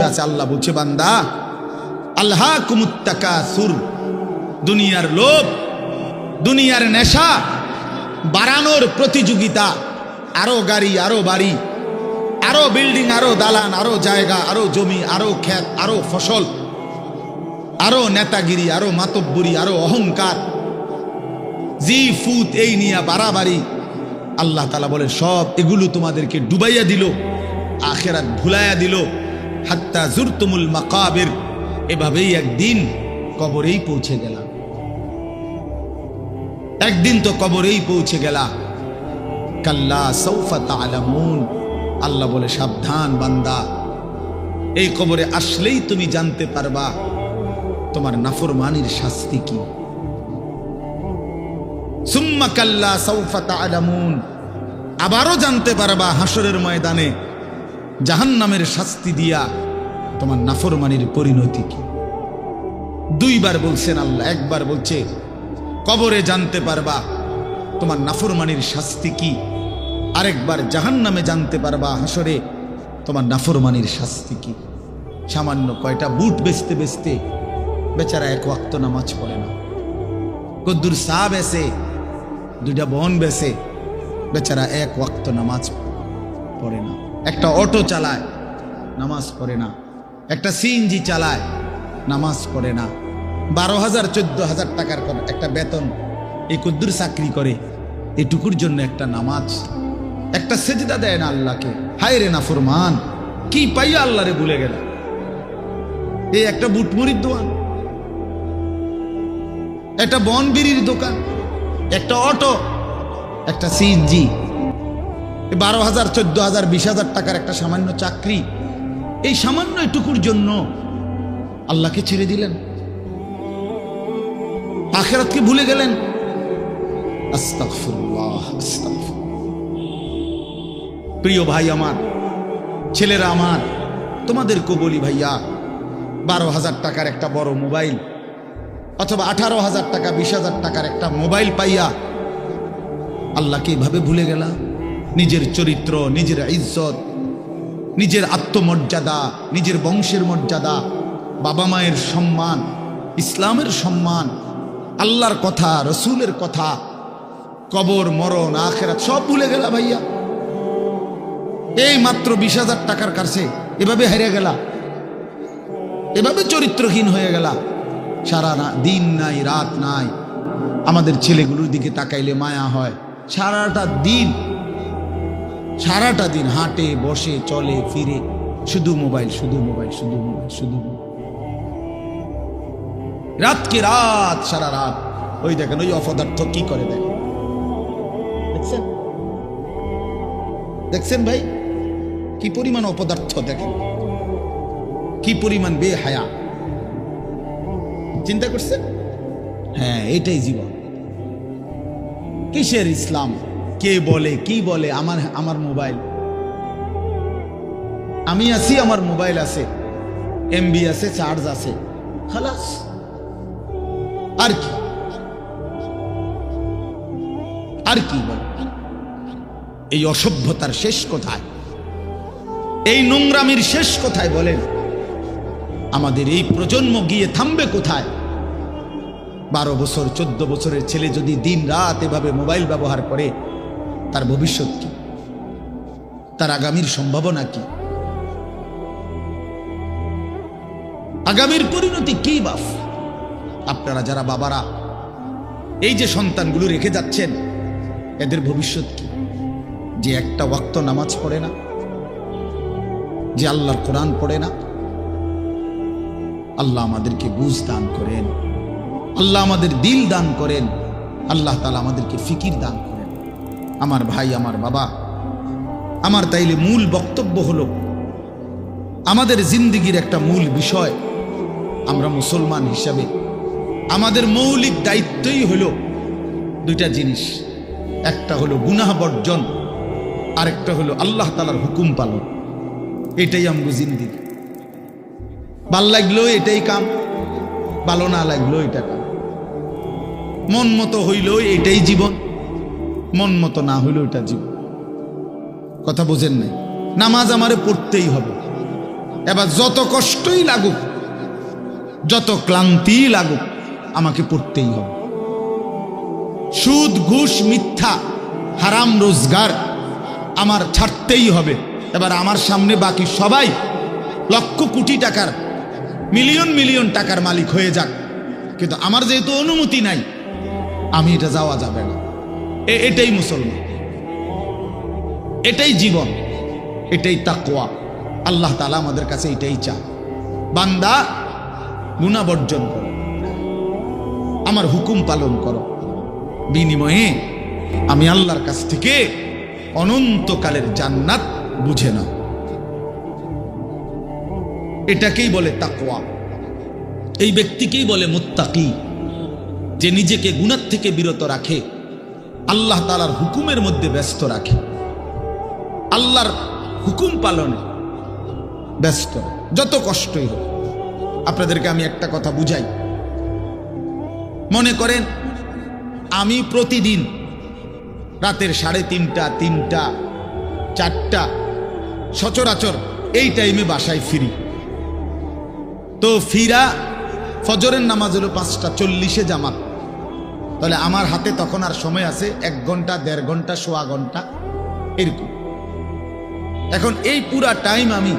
আছে। আল্লাহ বলছে, বান্দা আলহাকুমুত তাকাসুর, দুনিয়ার লোভ, দুনিয়ার নেশা বাড়ানোর প্রতিযোগিতা, আরো গাড়ি, আরো বাড়ি, আরো বিল্ডিং, আরো দালান, আরো জায়গা, আরো জমি, আরো ক্ষেত, আরো ফসল, আরো নেতাগিরি, আরো মাতব্বরি, আরো অহংকার, জি ফুত, এই নিয়ে বাড়াবাড়ি। আল্লাহ তাআলা বলে সব এগুলো তোমাদেরকে ডুবাইয়া দিল, আখিরাত ভুলাইয়া দিল। হাত্তা জুরতুমুল মাকাবির, এভাবেই একদিন কবরেই পৌঁছে গেলাম। একদিন তো কবরেই পৌঁছে গেলা। কাল্লা সাউফা তা'লামুন, আল্লাহ বলে সাবধান বান্দা, এই কবরে আসলেই তুমি জানতে পারবা তোমার নাফরমানির শাস্তি কি। সুম্মা কাল্লা সাউফা তা'লামুন, আবারও জানতে পারবা হাসরের ময়দানে জাহান্নামের শাস্তি দিয়া তোমার নাফরমানির পরিণতি কি। দুইবার বলছেন আল্লাহ, একবার বলছে কবরে জানতে পারবা তোমার নাফরমানির শাস্তি কি, আরেকবার জাহান্নামে জানতে পারবা হাসরে তোমার নাফরমানির শাস্তি কি। সামান্য কয়টা বুট বেচতে বেচতে বেচারা এক ওয়াক্ত নামাজ পড়ে না, কদ্দুর চা বেচে, দুইটা বন বেচে, বেচারা এক ওয়াক্ত নামাজ পড়ে না। একটা অটো চালায়, নামাজ পড়ে না। একটা সিএনজি চালায়, নামাজ পড়ে না। 12,000 14,000 টাকার একটা বেতন, এই কদ্দুর চাকরি করে, এটুকুর জন্য একটা নামাজ, একটা সেজদা দেয় না আল্লাহকে। হায় রে নাফরমান, কি পাইয়া আল্লাহরে ভুলে গেল। এই একটা বুটমুড়ির দোকান, একটা বন বিড়ির দোকান, একটা অটো, একটা সিএনজি, 12,000 14,000 20,000 টাকার একটা সামান্য চাকরি, এই সামান্য এটুকুর জন্য আল্লাহকে ছেড়ে দিলেন, আখিরাতকে ভুলে গেলেন। আস্তাগফিরুল্লাহ, আস্তাগফিরুল্লাহ। প্রিয় ভাই আমার, ছেলেরা আমার, তোমাদেরকে বলি ভাইয়া, 12,000 টাকার একটা বড় মোবাইল অথবা 18,000 টাকা 20,000 টাকার একটা মোবাইল পাইয়া আল্লাহকে এভাবে ভুলে গেলা। নিজের চরিত্র, নিজের ইজ্জত, নিজের আত্মমর্যাদা, নিজের বংশের মর্যাদা, বাবা মায়ের সম্মান, ইসলামের সম্মান, আল্লাহর কথা, রসুলের কথা, কবর, মরণ, আখিরাত সব ভুলে গেলা ভাইয়া। এই মাত্র 20,000 টাকার কাছে এভাবে হেরে গেলা, এভাবে চরিত্রহীন হয়ে গেলা। সারা দিন নাই, রাত নাই। আমাদের ছেলেগুলোর দিকে তাকাইলে মায়া হয়। সারাটা দিন হাঁটে, বসে, চলে, ফিরে, শুধু মোবাইল, শুধু মোবাইল, শুধু মোবাইল, শুধু মোবাইল। রাতকে রাত, সারা রাত। ওই দেখেন ওই অপদার্থ কি করে, দেখেন, দেখছেন ভাই কি পরিমাণ অপদার্থ, দেখেন কি পরিমাণ বেহায়া। চিন্তা করছেন? হ্যাঁ, এটাই জীবন। কিসের ইসলাম? কে বলে, কি বলে? আমার মোবাইল, আমি আছি, আমার মোবাইল আছে, এমবি আছে, চার্জ আছে, খালাস। আর কি, আর কি বলে? এই অসভ্যতার শেষ কোথায়? এই নোংরামির শেষ কোথায় বলেন? আমাদের এই প্রজন্ম গিয়ে থামবে কোথায়? 12 বছর 14 বছরের ছেলে যদি দিন রাত এভাবে মোবাইল ব্যবহার করে, তার ভবিষ্যৎ কি? তার আগামীর সম্ভাবনা কি? আগামীর পরিণতি কি বাপ? আপনারা যারা বাবারা এই যে সন্তানগুলো রেখে যাচ্ছেন, এদের ভবিষ্যৎ কি? যে একটা ওয়াক্ত নামাজ পড়ে না, যে আল্লাহর কোরআন পড়ে না। আল্লাহ আমাদেরকে বুঝ দান করেন, আল্লাহ আমাদের দিল দান করেন, আল্লাহ তাআলা আমাদেরকে ফিকির দান করেন। আমার ভাই, আমার বাবা, আমার তাইলে মূল বক্তব্য হলো, আমাদের জিন্দেগির একটা মূল বিষয়, আমরা মুসলমান হিসাবে আমাদের মৌলিক দায়িত্বই হলো দুইটা জিনিস। একটা হলো গুনাহ বর্জন, আরেকটা হলো আল্লাহ তাআলার হুকুম পালন। এটাই আমগো জিন্দেগি। ভাল লাগলো এটাই কাম, ভালো না লাগলো এটা কাম। মন মতো হইল এটাই জীবন, মন মতো না হইল এটা জীবন। কথা বোঝেন নাই? নামাজ আমারে পড়তেই হবে, এবার যত কষ্টই লাগুক, যত ক্লান্তি লাগুক, আমাকে পড়তেই হবে। সুদ, ঘুষ, মিথ্যা, হারাম রোজগার আমার ছাড়তেই হবে। এবার আমার সামনে বাকি সবাই লক্ষ কোটি টাকার, মিলিয়ন মিলিয়ন টাকার মালিক হয়ে যাক, কিন্তু আমার যেহেতু অনুমতি নাই, আমি এটা যাওয়া যাবে না। এটাই মুসলমান, এটাই জীবন, এটাই তাকওয়া। আল্লাহ তাআলা আমাদের কাছে এটাই চায়, বান্দা গুনাহ বর্জন করো, আমার হুকুম পালন করো, বিনিময়ে আমি আল্লাহর কাছ থেকে অনন্তকালের জান্নাত বুঝে নাও। এটাকেই বলে তাকওয়া, এই ব্যক্তিকেই বলে মুত্তাকি, যে নিজেকে গুনাহ থেকে বিরত রাখে, আল্লাহ তাআলার হুকুমের মধ্যে ব্যস্ত রাখে, আল্লাহর হুকুম পালনে ব্যস্ত, যত কষ্টই হোক। আপনাদেরকে আমি একটা কথা বুঝাই। মনে করেন আমি প্রতিদিন রাতের 3:30, 3টা, 4টা সচরাচর এই টাইমে বাসায় ফিরি। তো ফিরা ফজরের নামাজ হলো 5:40 জামাত, তাহলে আমার হাতে তখন আর সময় আছে 1 ঘন্টা, 1.5 ঘন্টা, 1.25 ঘন্টা এরকম। এখন এই পুরা টাইম আমি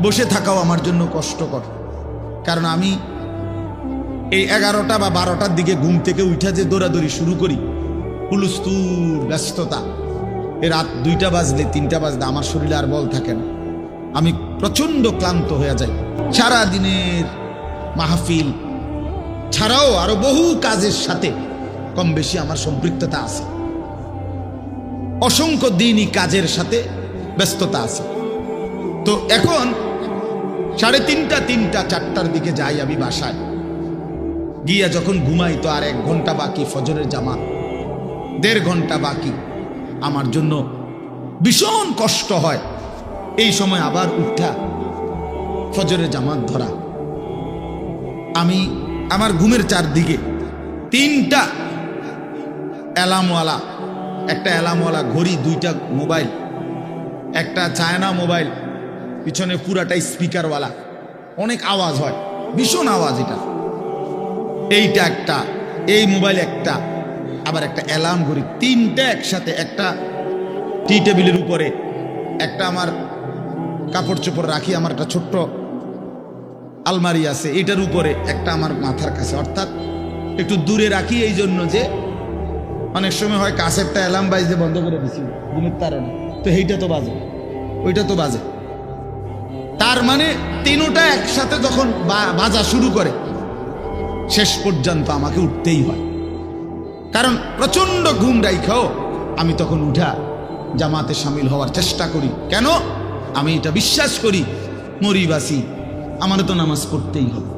বসে থাকাও আমার জন্য কষ্টকর, কারণ আমি এই 11টা বা 12টার দিকে ঘুম থেকে উঠা যে দৌড়াদৌড়ি শুরু করি, হুলস্থুল ব্যস্ততা, এই রাত 2টা বাজলে 3টা বাজলে আমার শরীরে আর বল থাকে না, আমি প্রচন্ড ক্লান্ত হয়ে যাই। সারা দিনের মাহফিল ছাড়াও আরো বহু কাজের সাথে কম বেশি আমার সম্পৃক্ততা আছে, অসংখ্য দিনই কাজের সাথে ব্যস্ততা আছে। তো এখন 3:30, 3টা, 4টার দিকে যাই আমি বাসায়, গিয়া যখন ঘুমাই তো আর 1 ঘন্টা বাকি ফজরের জামাত, 1.5 ঘন্টা বাকি। আমার জন্য ভীষণ কষ্ট হয় এই সময় আবার উঠা, ফজরের জামাত ধরা। আমি আমার ঘুমের চারদিকে 3টা অ্যালার্মওয়ালা, একটা অ্যালার্মওয়ালা ঘড়ি, 2টা মোবাইল, একটা চায়না মোবাইল, পিছনে পুরাটাই স্পিকারওয়ালা, অনেক আওয়াজ হয়, ভীষণ আওয়াজ এটা। এইটা একটা, এই মোবাইল একটা, আবার একটা অ্যালার্ম ঘড়ি, 3টা একসাথে। একটা টি টেবিলের উপরে, একটা আমার কাপড় চোপড় রাখি, আমার একটা ছোট্ট আলমারি আছে, এটার উপরে, একটা আমার মাথার কাছে, অর্থাৎ একটু দূরে রাখি এই জন্য যে অনেক সময় হয় কাছে একটা অ্যালার্ম বাজতে বন্ধ করে দিছি ঘুমের তাড়না, তো এইটা তো বাজে, ওইটা তো বাজে। তার মানে 3টা একসাথে যখন বাজা শুরু করে, শেষ পর্যন্ত আমাকে উঠতেই হয়, কারণ প্রচন্ড ঘুম রাইখাও আমি তখন উঠা জামাতে শামিল হওয়ার চেষ্টা করি। কেন? আমি এটা বিশ্বাস করি, মরি বাসি আমার তো নামাজ পড়তেই হবে।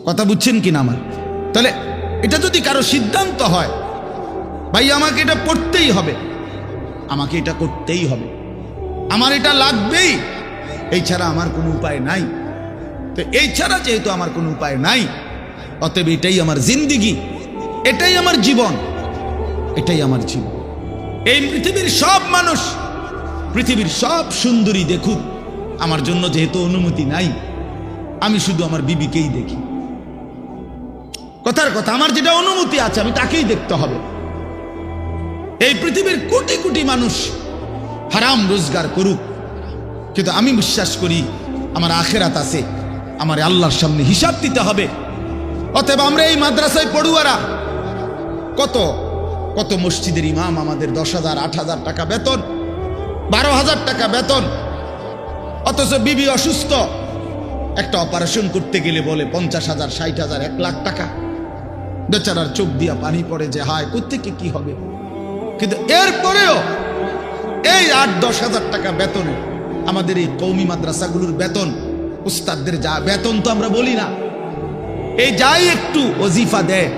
কথা বুঝছেন কিনা আমার? তাহলে এটা যদি কারো সিদ্ধান্ত হয়, ভাই আমাকে এটা পড়তেই হবে, আমাকে এটা করতেই হবে, আমার এটা লাগবেই, এই ছাড়া আমার কোনো উপায় নাই। তো এই ছাড়া যেহেতু আমার কোনো উপায় নাই, অতএব এটাই আমার জিন্দিগি, এটাই আমার জীবন, এটাই আমার জীবন। এই পৃথিবীর সব মানুষ, পৃথিবীর সব সুন্দরী দেখুক, আমার জন্য যেহেতু অনুমতি নাই, আমি শুধু আমার বিবিকেই দেখি। কথার কথা, আমার যেটা অনুমতি আছে আমি তাকেই দেখতে হবে। এই পৃথিবীর কোটি কোটি মানুষ হারাম রোজগার করুক, কিন্তু আমি বিশ্বাস করি আমার আখেরাত আছে, আমার আল্লাহর সামনে হিসাব দিতে হবে। অতএব আমরা এই মাদ্রাসায় পড়ুয়ারা, কত কত মসজিদের ইমাম, আমাদের 10,000, 8,000 টাকা বেতন, 12,000 টাকা বেতন, অথচ বিবি অসুস্থ, একটা অপারেশন করতে গেলে বলে 50,000, 60,000, 1 লাখ টাকা। বেচারার চোখ দিয়া পানি পড়ে যে হায় কোত্থেকে কি হবে। কিন্তু এরপরেও এই 8-10 হাজার টাকা বেতনে আমাদের এই কওমি মাদ্রাসাগুলোর বেতন, উস্তাদদের যা বেতন তো আমরা বলি না, এই যাই একটু ওজিফা দেয়,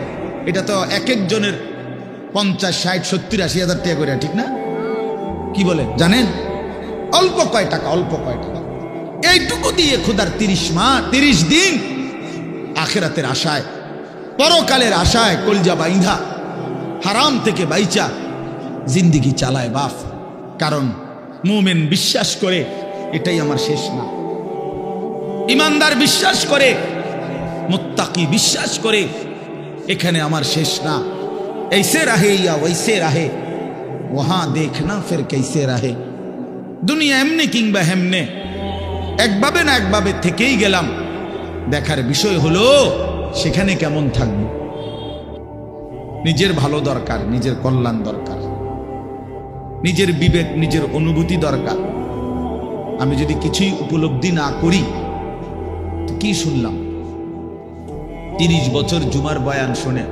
এটা তো এক একজনের 50, 60, 70, 80 হাজার টাকা করে, ঠিক না? কি বলে জানেন? অল্প কয় টাকা, অল্প কয় টাকা। এইটুকু দিয়ে খোদার 30 দিন আখেরাতের আশায়, পরকালের আশায় কলজা বাইন্ধা হারাম থেকে বাইচা জিন্দিগি চালায় বাপ। কারণ মুমিন বিশ্বাস করে এটাই আমার শেষ না। ইমানদার বিশ্বাস করে, মুত্তাকি বিশ্বাস করে এখানে আমার শেষ না। ऐसे रहे या वैसे रहे वहां देखना फिर कैसे रहे। দুনিয়া এমনি কিংবা হেমনে, একভাবে না একভাবে থেকেই গেলাম, দেখার বিষয় হলো সেখানে কেমন থাকবো। নিজের ভালো দরকার, নিজের কল্যাণ দরকার, নিজের বিবেক, নিজের অনুভূতি দরকার। আমি যদি কিছুই উপলব্ধি না করি তো কি শুনলাম? 30 বছর জুমার বয়ান শুনে,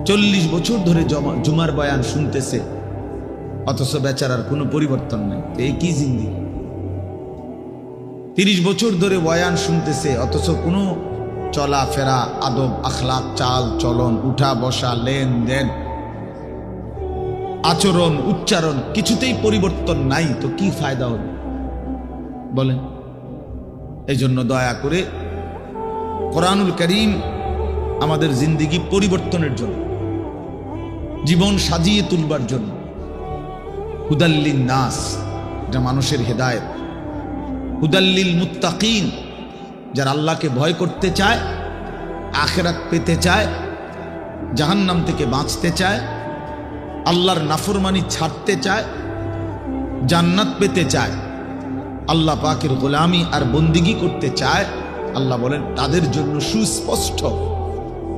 40 বছর ধরে জুমার বয়ান শুনতেছে, অথচ বেচারার কোনো পরিবর্তন নেই। এই কি জিন্দেগি? 30 বছর ধরে বয়ান শুনতেছে, অথচ কোনো চলাফেরা, আদব, আখলাক, চাল চলন, উঠা বসা, লেনদেন, আচরণ, উচ্চারণ কিছুতেই পরিবর্তন নাই। তো কি ফায়দা হবে বলেন? এই জন্য দয়া করে কোরআনুল কারীম আমাদের জিন্দেগি পরিবর্তনের জন্য, জীবন সাজিয়ে তুলবার জন্য, হুদাল্লিন নাস, এটা মানুষের হেদায়েত, হুদাল্লিল মুত্তাকিন, যারা আল্লাহকে ভয় করতে চায়, আখিরাত পেতে চায়, জাহান্নাম থেকে বাঁচতে চায়, আল্লাহর নাফরমানি ছাড়তে চায়, জান্নাত পেতে চায়, আল্লাহ পাকের গোলামি আর বন্দিগি করতে চায়, আল্লাহ বলেন তাদের জন্য সুস্পষ্ট,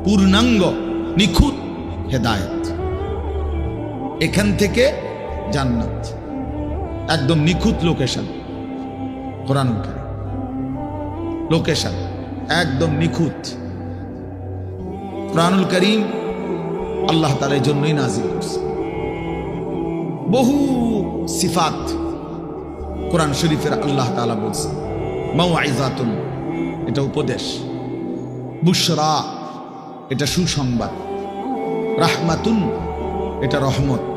পূর্ণাঙ্গ, নিখুঁত হেদায়েত। এখান থেকে জান্নাত, একদম নিখুঁত লোকেশন। কোরআনুল কারীম লোকেশন একদম নিখুঁত। কোরআনুল কারীম আল্লাহ তাআলা এই জন্যই নাযিল করছে। বহু সিফাত কোরআন শরীফের আল্লাহ তাআলা বলছে। মাউইযাতুন, এটা উপদেশ। বুশরা, এটা সুসংবাদ। রাহমাতুন, এটা রহমত।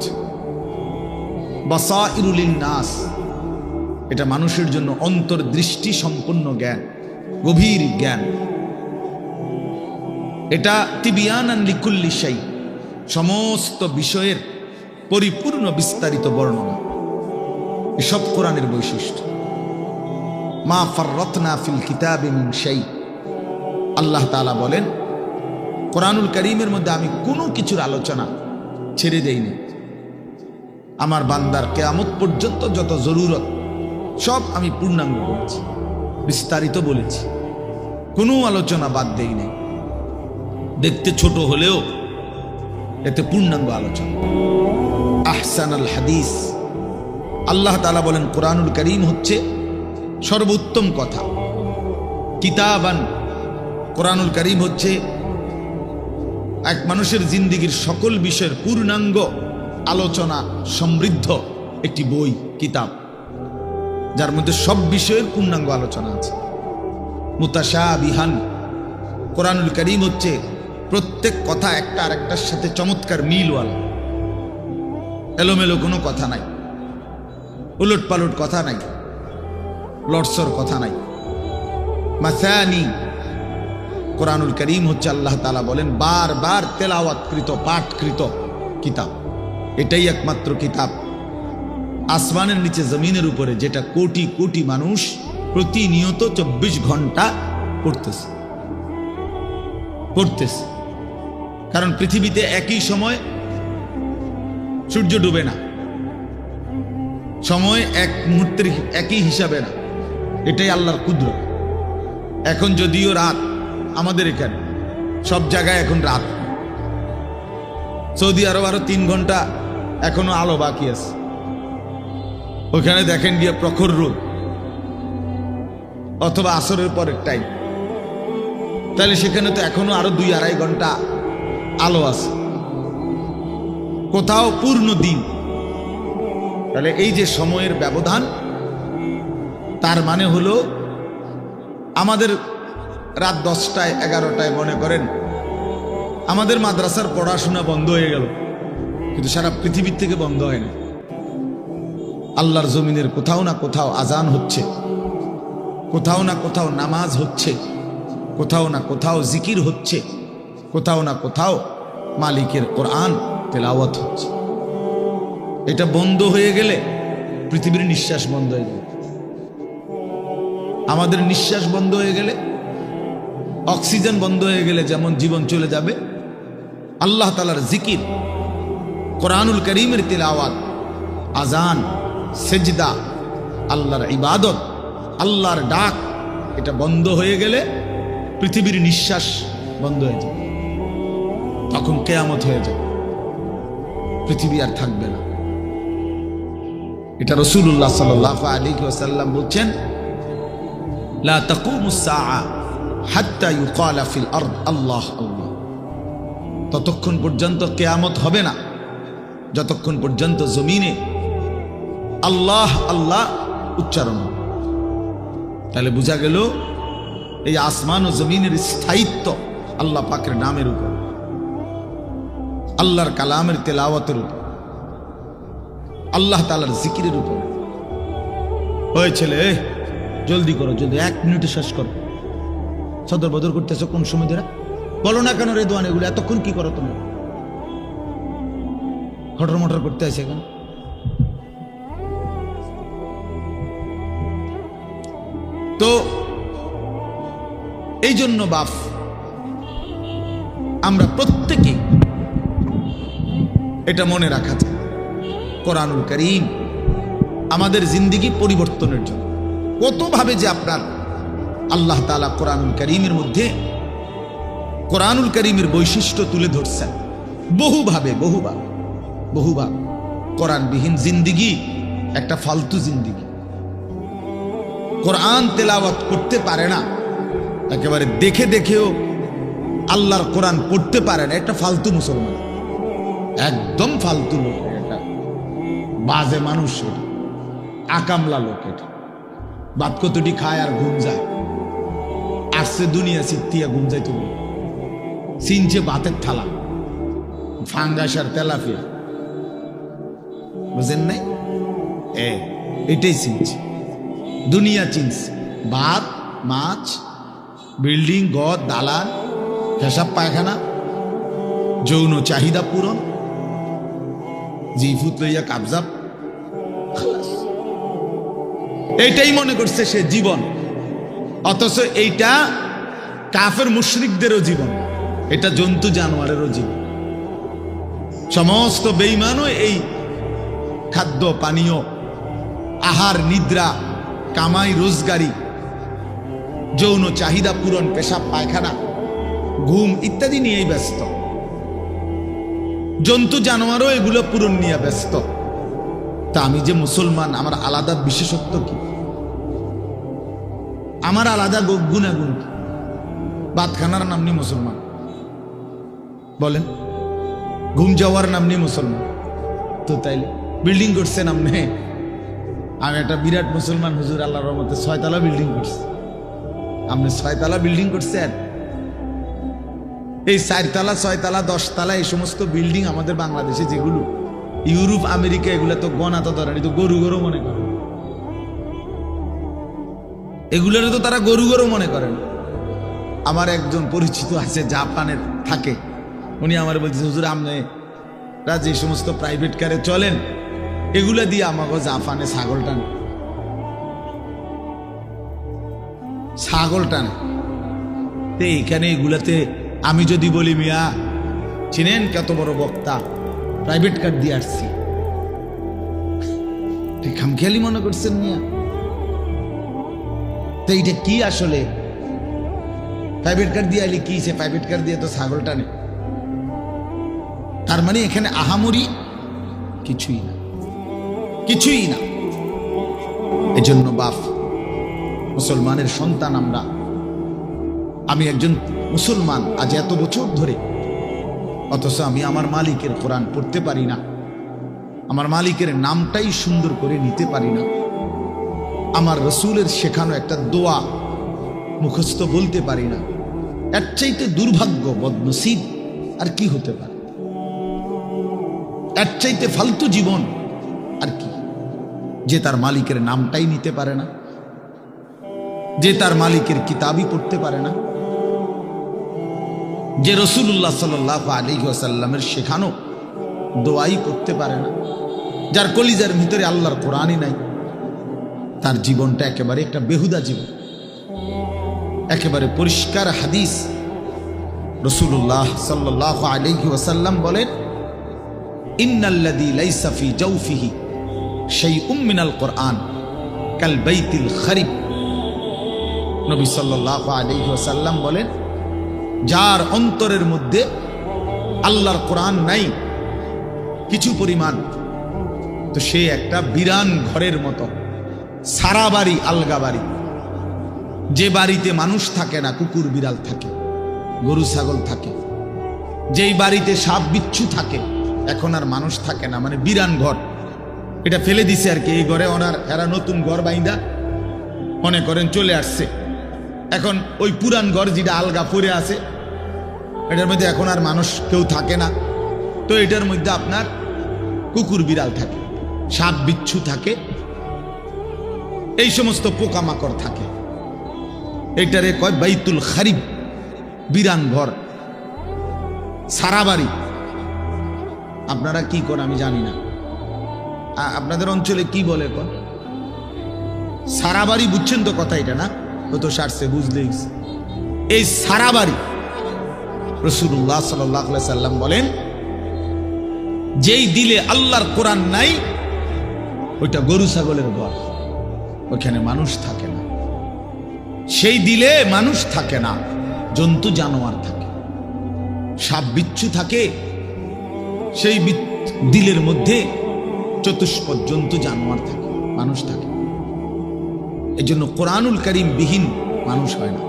বাসাইরুল লিন্নাস, এটা মানুষের জন্য অন্তর্দৃষ্টি সম্পন্ন জ্ঞান, গভীর জ্ঞান। এটা তিবিয়ানান লিকুল্লি শাই, সমস্ত বিষয়ের পরিপূর্ণ বিস্তারিত বর্ণনা। এসব কোরআনের বৈশিষ্ট্য। মা ফাররাতনা ফিল কিতাবি মিন শাই, আল্লাহ তাআলা বলেন কোরআনুল কারীমের মধ্যে আমি কোনো কিছুর আলোচনা ছেড়ে দেইনি। আমার বান্দার কিয়ামত পর্যন্ত যত জরুরত সব আমি পূর্ণাঙ্গ বলেছি, বিস্তারিত বলেছি, কোনো আলোচনা বাদ দেই নাই। দেখতে ছোট হলেও এতে পূর্ণাঙ্গ আলোচনা। আহসানুল হাদিস, আল্লাহ তাআলা বলেন কোরআনুল কারীম হচ্ছে সর্বোত্তম কথা। কিতাবান, কোরআনুল কারীম হচ্ছে এক মানুষের জিন্দেগীর সকল বিষয়ের পূর্ণাঙ্গ আলোচনা সমৃদ্ধ একটি বই, কিতাব, যার মধ্যে সব বিষয়ের পূর্ণাঙ্গ আলোচনা আছে। মুতাশাবিহান, কোরআনুল কারীম হচ্ছে প্রত্যেক কথা একটা আরেকটার সাথে চমৎকার মিলওয়ালা, এলোমেলো কোনো কথা নাই, উলট পালট কথা নাই, লটসর কথা নাই। মাসানি, কোরআনুল কারীম হচ্ছে আল্লাহ তাআলা বলেন বারবার তেলাওয়াতকৃত, পাঠকৃত কিতাব। এটাই একমাত্র কিতাব আসমানের নিচে জমিনের উপরে যেটা কোটি কোটি মানুষ প্রতিনিয়ত 24 ঘন্টা পড়তেছে। কারণ পৃথিবীতে একই সময় সূর্য ডুবে না, সময় এক মুহূর্তের একই হিসাবে না, এটাই আল্লাহর কুদরত। এখন যদিও রাত, আমাদের এখানে সব জায়গায় এখন রাত। সৌদি আরব আরো 3 ঘন্টা এখনো আলো বাকি আছে। ওখানে দেখেন গিয়ে প্রখর রোদ, অথবা আসরের পরের টাইম, তাহলে সেখানে তো এখনো আরো 2-2.5 ঘন্টা আলো আছে, কোথাও পূর্ণ দিন। তাহলে এই যে সময়ের ব্যবধান, তার মানে হলো আমাদের রাত 10টায় 11টায় মনে করেন আমাদের মাদ্রাসার পড়াশোনা বন্ধ হয়ে গেল, কিন্তু সারা পৃথিবীর থেকে বন্ধ হয় না। আল্লাহর জমিনের কোথাও না কোথাও আজান হচ্ছে, কোথাও না কোথাও নামাজ হচ্ছে, কোথাও না কোথাও জিকির হচ্ছে, কোথাও না কোথাও মালিকের কোরআন তেলাওয়াত হচ্ছে। এটা বন্ধ হয়ে গেলে পৃথিবীর নিঃশ্বাস বন্ধ হয়ে যাবে। আমাদের নিঃশ্বাস বন্ধ হয়ে গেলে, অক্সিজেন বন্ধ হয়ে গেলে যেমন জীবন চলে যাবে, আল্লাহ তাআলার জিকির, কোরআনুল কারীমের তিলাওয়াত, আজান, সেজদা, আল্লাহর ইবাদত, আল্লাহর ডাক, এটা বন্ধ হয়ে গেলে পৃথিবীর নিঃশ্বাস বন্ধ হয়ে যাবে। তখন কিয়ামত হয়ে যাবে, পৃথিবী আর থাকবে না। এটা রাসূলুল্লাহ সাল্লাল্লাহু আলাইহি ওয়াসাল্লাম বলছেন, লা তাকুমুস সাআ হাত্তা ইউকালা ফিল আরদ আল্লাহ আল্লাহ। ততক্ষণ পর্যন্ত কিয়ামত হবে না যতক্ষণ পর্যন্ত জমিনে আল্লাহ আল্লাহ উচ্চারণ হবে। তাহলে বোঝা গেল এই আসমান ও জমিনের স্থায়িত্ব আল্লাহ পাকের নামের উপর, আল্লাহর কালামের তেলাওয়াতের উপর, আল্লাহ তাআলার জিকিরের উপর। ওই ছেলে, জলদি করো, জলদি, 1 মিনিটে শেষ করো। সদর বদর করতেছো কোন সময় ধরে? বলো না কেন রেদওয়ান, এগুলো এতক্ষণ কি করো তুমি? খটর মটর করতে আছে এখন। তো এই জন্য বাপ, আমরা প্রত্যেকে এটা মনে রাখা চাই, কোরআনুল কারীম আমাদের জিন্দেগি পরিবর্তনের জন্য কতভাবে যে আপনার আল্লাহ তাআলা কোরআনুল কারীমের মধ্যে কোরআনুল কারীমের বৈশিষ্ট্য তুলে ধরছেন বহুভাবে। কোরআনবিহীন জিন্দেগি একটা ফালতু জিন্দেগি। কোরআন তেলাওয়াত করতে পারে না, একেবারে দেখে দেখেও আল্লাহর কোরআন পড়তে পারে না, একটা ফালতু মুসলমান, একদম ফালতু লোক, এটা বাজে মানুষ, এটা আকামলা লোক, এটা বাদ কতটি খায় আর ঘুম যায়, আসছে দুনিয়া চিত্তিয়া ঘুম যায়, তুমি চিনছে ভাতের থালা, ফাঙ্গাস আর তেলাপিয়া, বুঝেন নাই? এটাই চিনছে, দুনিয়া চিনছে, ভাত, মাছ, বিল্ডিং, ঘর, দালান, পেশাব পায়খানা, যৌন চাহিদা পূরণ, জিফুত লইয়া কাবজাব, এইটাই মনে করছে সে জীবন। অথচ এইটা কাফের মুশরিকদেরও জীবন, এটা জন্তু জানোয়ারেরও জীবন। সমস্ত বেঈমানও এই খাদ্য পানীয়, আহার, নিদ্রা, কামাই রোজগারি, যৌন চাহিদা পূরণ, পেশাব পায়খানা, ঘুম ইত্যাদি নিয়েই ব্যস্ত। জন্তু জানোয়ারও এগুলো পূরণ নিয়ে ব্যস্ত। তা আমি যে মুসলমান, আমার আলাদা বিশেষত্ব কি? আমার আলাদা গুণাগুণ কি? ভাতখানার নাম নিয়ে মুসলমান বলেন, ঘুম যাওয়ার নাম নিয়ে মুসলমান। তো তাইলে বিল্ডিং করছে নাম নেই, আমি একটা বিরাট মুসলমান হুজুর, আল্লাহর রহমতে 6 তলা বিল্ডিং করছে। আপনি 6 তলা বিল্ডিং করছেন? এই 4 তলা, 6 তলা, 10 তলা এই সমস্ত বিল্ডিং আমাদের বাংলাদেশে যেগুলো, ইউরোপ, আমেরিকা, এগুলো তো গণা তো ধরেন, তো গরু গরু মনে করেন, এগুলোর তো তারা গরু গরু মনে করেন। আমার একজন পরিচিত আছে, জাপানের থাকে, উনি আমার বলছে, হুজুর আপনারা যে সমস্ত প্রাইভেট কারে চলেন, এগুলা দিয়ে আমাকে জাপানে ছাগল টানে। তো এইখানে এগুলাতে আমি যদি বলি, মিয়া চিনেন কত বড় বক্তা, প্রাইভেট কার দিয়ে আসছি, খামখেয়ালি মনে করছেন মিয়া? তো এইটা কি আসলে? প্রাইভেট কার দিয়ে আইলে কি, সে প্রাইভেট কার দিয়ে তো ছাগল টানে। তার মানে এখানে আহামরি কিছুই না, কিছুই না। এজন্য বাপ, মুসলমানের সন্তান আমরা, আমি একজন মুসলমান আজ এত বছর ধরে, অথচ আমি আমার মালিকের কোরআন পড়তে পারি না, আমার মালিকের নামটাই সুন্দর করে নিতে পারি না, আমার রসুলের শেখানো একটা দোয়া মুখস্থ বলতে পারি না। এর চাইতে দুর্ভাগ্য, বদনসিব আর কি হতে পারে? এর চাইতে ফালতু জীবন আর কি? যে তার মালিকের নামটাই নিতে পারে না, যে তার মালিকের কিতাবই পড়তে পারে না, যে রাসূলুল্লাহ সাল্লাল্লাহু আলাইহি ওয়াসাল্লামের শেখানো দোয়াই করতে পারে না, যার কলিজার ভিতরে আল্লাহর কোরআনই নাই, তার জীবনটা একেবারে একটা বেহুদা জীবন। একেবারে পরিষ্কার হাদিস। রাসূলুল্লাহ সাল্লাল্লাহু আলাইহি ওয়াসাল্লাম বলেন, ইন্নাল্লাযী লাইসা ফি জাওফিহি শাইউম মিনাল কুরআন কাল বাইতিল খারিব। নবী সাল্লাল্লাহু আলাইহি ওয়াসাল্লাম বলেন, যার অন্তরের মধ্যে আল্লাহর কোরআন নাই কিছু পরিমাণ, তো সে একটা বিরান ঘরের মতো, সারা বাড়ি আলগা বাড়ি। যে বাড়িতে মানুষ থাকে না, কুকুর বিড়াল থাকে, গরু ছাগল থাকে, যেই বাড়িতে সাপ বিচ্ছু থাকে, এখন আর মানুষ থাকে না, মানে বিরান ঘর। এটা ফেলে দিছে আর কি, এই ঘরে এরা নতুন ঘর বাইন্দা মনে করেন চলে আসছে। এখন ওই পুরান ঘর যেটা আলগা পড়ে আছে, এটার মধ্যে এখন আর মানুষ কেউ থাকে না, তো এটার মধ্যে আপনার কুকুর বিড়াল থাকে, সাপ বিচ্ছু থাকে, এই সমস্ত পোকামাকড় থাকে। এটারে কয় বাইতুল খারিব, বিরান ঘর, সারা বাড়ি। আপনারা কি করেন আমি জানি না, আপনাদের অঞ্চলে কি বলে কোন সারা বাড়ি, বুঝছেন তো কথা এটা না? ও তো সারছে, বুঝলেই। এই সারা বাড়ি রাসূলুল্লাহ সাল্লাল্লাহু আলাইহি সাল্লাম বলেন, যেই দিলে আল্লাহর কোরআন নাই ওইটা গরু ছাগলের ঘর, ওখানে মানুষ থাকে না। সেই দিলে মানুষ থাকে না, জন্তু জানোয়ার থাকে, সাপ বিচ্ছু থাকে। সেই দিলের মধ্যে চতুষ্পদ জন্তু জানোয়ার থাকে, মানুষ থাকে। এই জন্য কোরআনুল কারীম বিহীন মানুষ হয় না,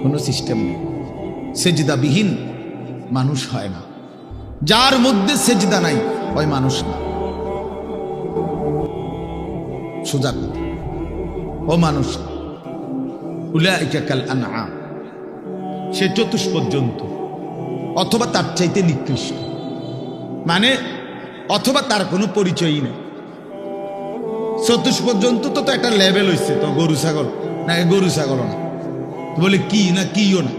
কোনো সিস্টেম নেই। সেজদা বিহীন মানুষ হয় না, যার মধ্যে সেজদা নাই ওই মানুষ না। সোজা কথা, ও মানুষ। উলাইকা কাল আনআম, সে চতুষ্পদ জন্তু অথবা তার চাইতে নিকৃষ্ট, মানে অথবা তার কোনো পরিচয়ই নেই। চতুষ্পদ জন্তু তো একটা লেভেল হয়েছে, তো গরু ছাগল না, গরু ছাগলও না, বলে কি না কিও না,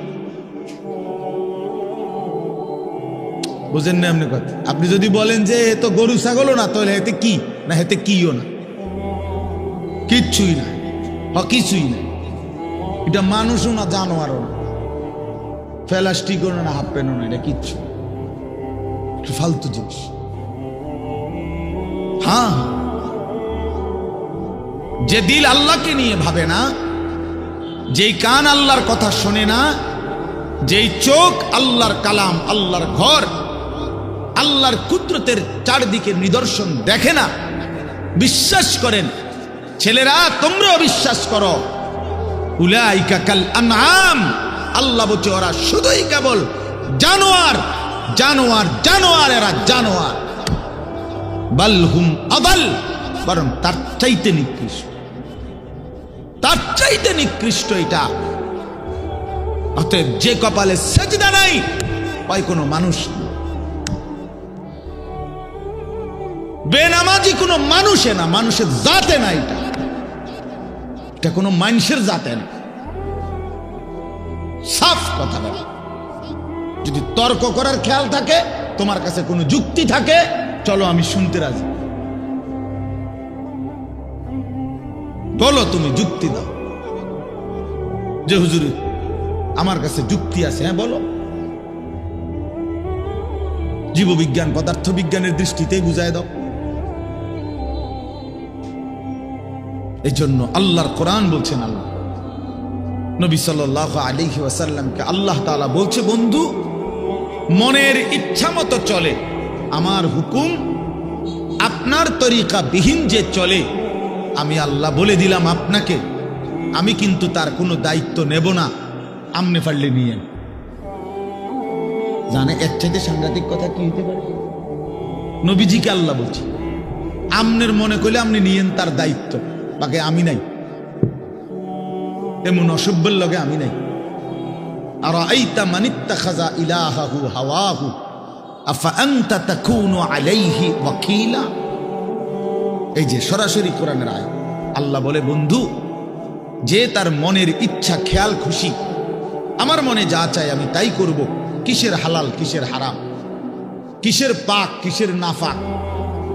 বুঝেন না আপনি কথা? আপনি যদি বলেন যে এ তো গরু ছাগলও না, তাহলে এতে কি না, এতে কিও না, কিচ্ছুই না, কিছুই না। এটা মানুষও না, জানোয়ারও না, প্লাস্টিকও না, হাফ প্যান্টও না, এটা কিচ্ছু ফালতু জিনিস। হ্যাঁ, যে দিল আল্লাহকে নিয়ে ভাবে না, যেই কান আল্লাহর কথা শোনে না, যেই চোখ আল্লাহর কালাম, আল্লাহর ঘর, আল্লাহর কুদরতের চারদিকে নিদর্শন দেখে না, বিশ্বাস করেন ছেলেরা, তোমরাও বিশ্বাস করো, উলাইকা কাল আনআম, আল্লাহ বলছে ওরা শুধুই কেবল জানোয়ার, জানোয়ার, জানোয়ার, এরা জানোয়ার। বাল হুম আদাল, বরং তার চাইতে নিকৃষ্ট, তার চাইতে নিকৃষ্ট এটা। অতএব যে কপালে সেজদা নাই ওই কোনো মানুষ না, বেনামাজি কোনো মানুষে না, মানুষের জাতে না, এটা কোনো মানুষের জাতে না। সাফ কথা বলা। যদি তর্ক করার খেয়াল থাকে, তোমার কাছে কোনো যুক্তি থাকে, চলো আমি শুনতে রাজি, বলো, তুমি যুক্তি দাও যে হুজুর আমার কাছে যুক্তি আছে, হ্যাঁ বলো। জীববিজ্ঞান পদার্থ বিজ্ঞানের দৃষ্টিতে বুঝায় দাও। এই জন্য আল্লাহর কোরআন বলছেন, আল্লাহ নবী সাল্লাল্লাহু আলাইহি ওয়াসাল্লামকে আল্লাহ তাআলা বলছে, বন্ধু মনের ইচ্ছা মতো চলে, আমার হুকুম আপনার তরিকা বিহীন যে চলে, আমি আল্লাহ বলে দিলাম আপনাকে, আমি কিন্তু তার কোনো দায়িত্ব নেব না, আমনে পারলে নিয়ে। জানে এর চাইতে সাংঘাতিক কথা কি হতে পারে? নবীজিকে আল্লাহ বলছে, আমনের মনে করলে আপনি নিয়েন তার দায়িত্ব, বাকি আমি নাই, এমন অসভ্যের লগে আমি নাই। আর আইতা মানিত্তাখাযা ইলাহাহু হাওয়াহু আফা আনতা তাকুনু আলাইহি ওয়াকিলা। এই যে সরাসরি কোরআনের আয়াত, আল্লাহ বলে, বন্ধু যে তার মনের ইচ্ছা খেয়াল খুশি, আমার মনে যা চাই আমি তাই করব, কিসের হালাল কিসের হারাম, কিসের পাক কিসের নাফাক,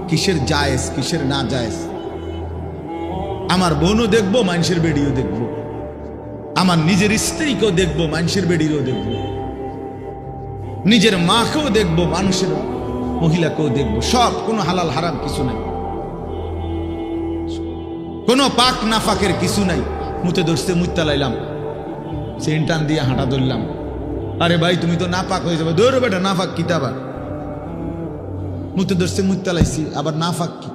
কিসের জায়েজ কিসের না জায়েজ, আমার বোনও দেখবো, মানুষের বেডিও দেখবো, আমার নিজের স্ত্রীকেও দেখবো, মানুষের বেডিরও দেখবো, নিজের মাকেও দেখবো, মানুষের মহিলাকেও দেখবো, সব। কোনো হালাল হারাম কিছু নাই, কোনো পাক নাফাকের কিছু নাই। মুতে ধরছে, মুত্তা লাইলাম, সেন টান দিয়ে হাঁটা ধরলাম। আরে ভাই তুমি তো নাপাক হয়ে যাবে, দৌড় বেটা, নাফাক কি আবার? মুতে ধরছে, মুত্তা লাইছি, আবার নাফাক কি?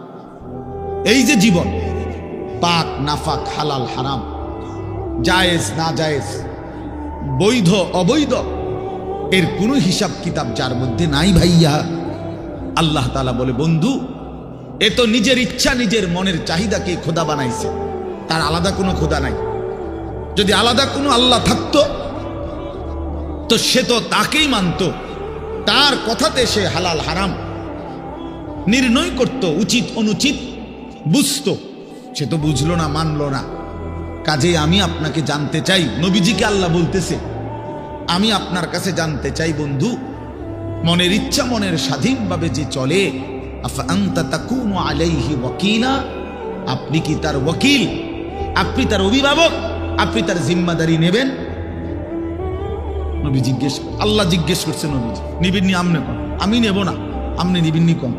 এই যে জীবন, পাক নাফাক, হালাল হারাম, জায়েজ না জায়েজ, বৈধ অবৈধ, এর কোনো হিসাব কিতাব যার মধ্যে নাই ভাইয়া, আল্লাহ তাআলা বলে বন্ধু এ তো নিজের ইচ্ছা, নিজের মনের চাহিদাকে খোদা বানাইছে, তার আলাদা কোনো খোদা নাই। যদি আলাদা কোনো আল্লাহ থাকতো তো সে তো তাকেই মানত, তার কথাতে সে হালাল হারাম নির্ণয় করত, উচিত অনুচিত বুঝতো। সে তো বুঝলো না, মানলো না। কাজেই আমি আপনাকে জানতে চাই, নবীজিকে আল্লাহ বলতেছে, আমি আপনার কাছে জানতে চাই বন্ধু, মনের ইচ্ছা মনের স্বাধীনভাবে যে চলে, আফা আনতা তাকুনু আলাইহি ওয়াকিলা, আপনি কি তার ওয়াকিল, আপনি তার অভিভাবক, আপনি তার জিম্মাদারি নেবেন? নবী জিজ্ঞেস, আল্লাহ জিজ্ঞেস করছে, নবীজি নিবেননি? আমনে কম, আমি নেব না, আমনে নিবেননি কম।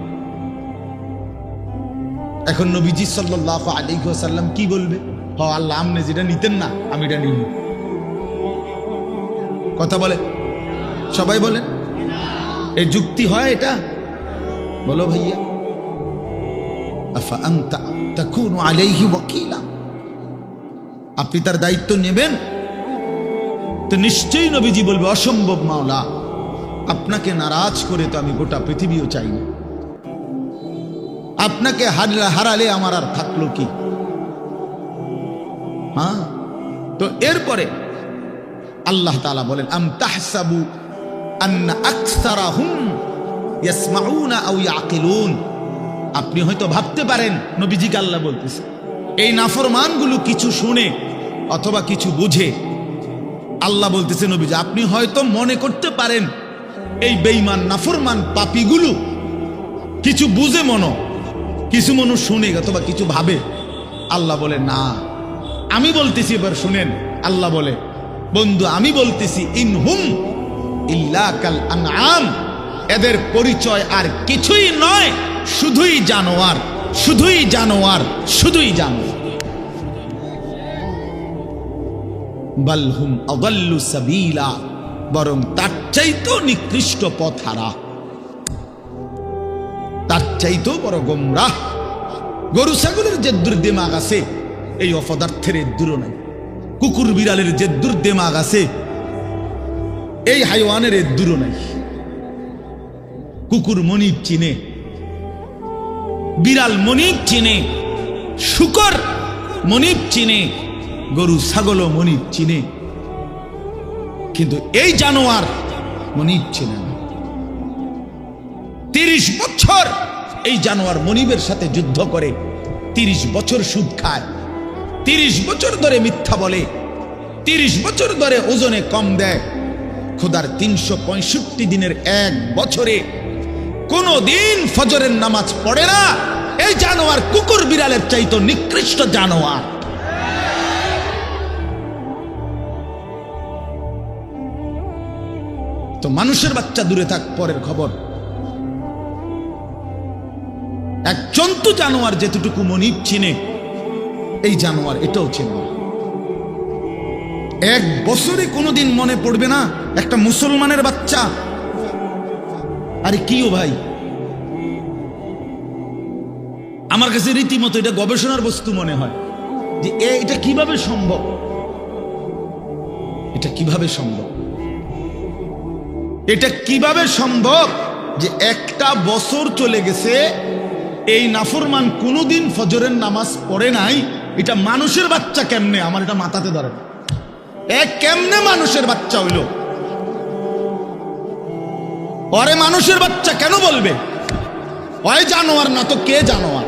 এখন নবীজি সাল্লাল্লাহু আলাইহি ওয়াসাল্লাম কি বলবে? হ আল্লাহ, আমনে যেটা নিতেন না আমি এটা নিব। কথা বলে, সবাই বলেন, এই যুক্তি হয় এটা? বলো ভাইয়া। আফা আনতা তাকুনু আলাইহি ওয়াকিলা, আপনি তার দায়িত্ব নেবেন? তো নিশ্চয়ই নবীজি বলবে, অসম্ভব মাওলা, আপনাকে নারাজ করে তো আমি গোটা পৃথিবীও চাই না, আপনাকে হারালে আমার আর থাকলো কি? হ্যাঁ, তো এরপরে আল্লাহ তাআলা বলেন, আম তাহসাবু আন্না আকসারাহুম ইয়াসমাউনা আও ইয়াকিলুন, আপনি হয়তো ভাবতে পারেন, নবীজিকে আল্লাহ বলতেছে, এই নাফরমানগুলো কিছু শুনে অথবা কিছু বুঝে। আল্লাহ বলতেছে নবীজি, আপনি হয়তো মনে করতে পারেন এই বেঈমান নাফরমান পাপীগুলো কিছু বুঝে, কিছু মানুষ শুনে অথবা কিছু ভাবে। আল্লাহ বলে না, আমি বলতেছি, এবার শুনেন। আল্লাহ বলে, বন্ধু আমি বলতেছি, ইনহুম ইল্লা কাল আনআম, এদের পরিচয় আর কিছুই নয়, শুধুই জানোয়ার, শুধুই জানোয়ার, শুধুই জানোয়ার। বাল হুম আযাল্লু সাবিলা, বরং তার চাইতেও নিকৃষ্ট পথহারা, তার চাইতেও বড় গোমরাহ। গরু ছাগলের যে দুর্দিমাগ আছে, এই অপদার্থের দূরও নাই। কুকুর বিড়ালের যে দুর্দিমাগ আছে, এই হাইওয়ানের দূরও নাই। কুকুর মনিব চিনে, বিড়াল মনিব চিনে, শুকর মনিব চিনে, গরু ছাগলও মনিব চিনে, কিন্তু এই জানোয়ার মনিব চিনে না। 30 বছর এই জানোয়ার মনিবের সাথে যুদ্ধ করে, 30 বছর সুদ খায়, 30 বছর ধরে মিথ্যা বলে, 30 বছর ধরে ওজনে কম দেয়। খোদার 365 দিনের এক বছরে কোনো দিন ফজরের নামাজ পড়ে না। এই জানোয়ার কুকুর বিড়ালের চাইতো নিকৃষ্ট জানোয়ার। তো মানুষের বাচ্চা দূরে থাক, পরের খবর। এক জন্তু জানোয়ার যেতটুকু মনিব চিনে, এই জানোয়ার এটাও চিনে। এক বছরে কোনোদিন মনে পড়বে না একটা মুসলমানের বাচ্চা, আরে কিও ভাই, আমার কাছে রীতিমতো এটা গবেষণার বস্তু মনে হয় যে এটা কিভাবে সম্ভব, এটা কিভাবে সম্ভব, এটা কিভাবে সম্ভব যে একটা বছর চলে গেছে, এই নাফরমান কোনোদিন ফজরের নামাজ পড়ে নাই। এটা মানুষের বাচ্চা কেমনে? আমার এটা মাথাতে ধরে, কেমনে মানুষের বাচ্চা হইল? ওরে মানুষের বাচ্চা কেন বলবে? ওই জানোয়ার না তো কে জানোয়ার?